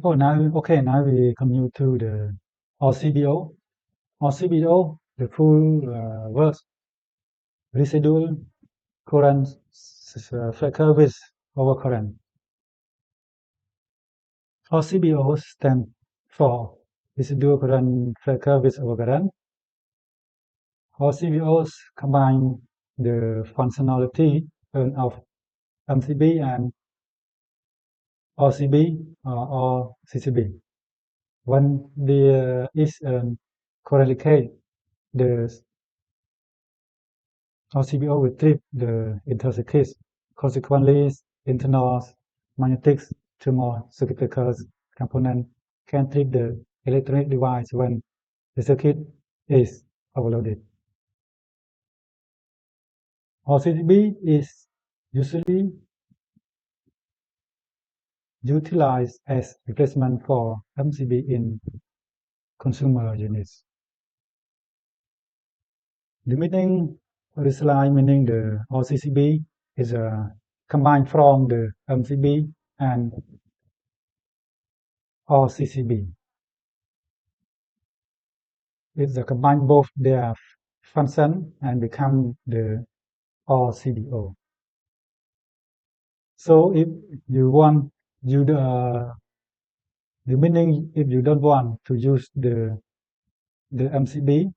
Oh, now we come to the RCBO. RCBO, the full word, residual current flicker with overcurrent. RCBO stands for residual current flicker with overcurrent. RCBOs combine the functionality of MCB and RCB or CCB. When there is a correlate, the RCBO will trip the intercircuits. Consequently, internal magnetic thermal circuit component can trip the electronic device when the circuit is overloaded. RCCB is usually utilized as replacement for MCB in consumer units. The meaning of this line, meaning the RCCB is combined from the MCB and RCCB. It's combine both their function and become the RCBO. So if you want the meaning, if you don't want to use the MCB,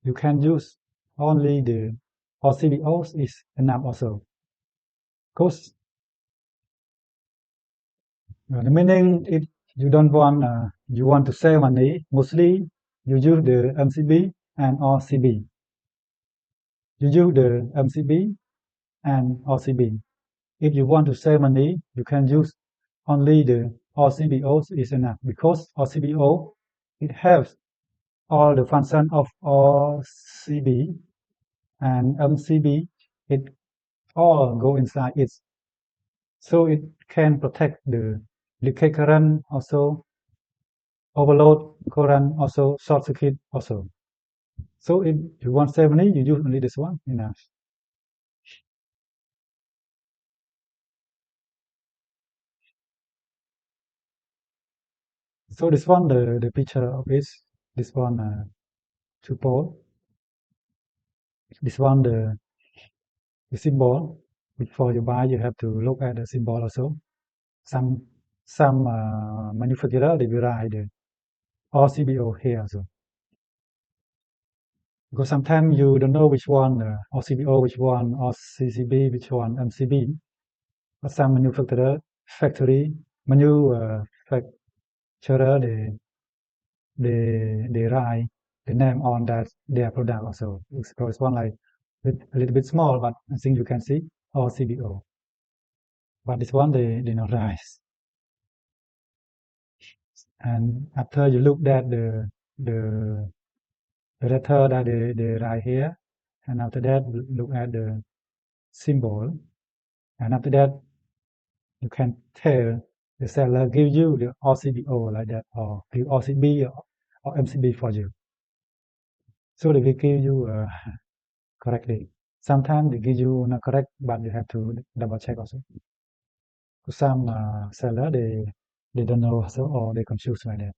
you can use only the RCBOs is enough also. Because the meaning, if you don't want, you want to save money, mostly you use the MCB and RCB. You use the MCB and RCB. If you want to save money, you can use only the RCBOs is enough, because RCBO, it has all the function of RCB and MCB, it all go inside it. So it can protect the leakage current, also overload current, also short circuit also. So if you want to save money, you use only this one enough. So this one, the picture of this one, two pole. This one, the symbol. Before you buy, you have to look at the symbol also. Some manufacturer, they will write the RCBO here also. Because sometimes you don't know which one RCBO, which one RCCB, which one MCB. But some manufacturer, manufacturer, they write the name on that their product also. So it's one like a little bit small, but I think you can see RCBO. But this one they not write. And after you look at the letter that they write here, and after that look at the symbol, and after that you can tell the seller give you the RCBO like that, or give RCB or MCB for you. So they will give you correctly. Sometimes they give you not correct, but you have to double check also. Some seller they don't know also, or they confused like that.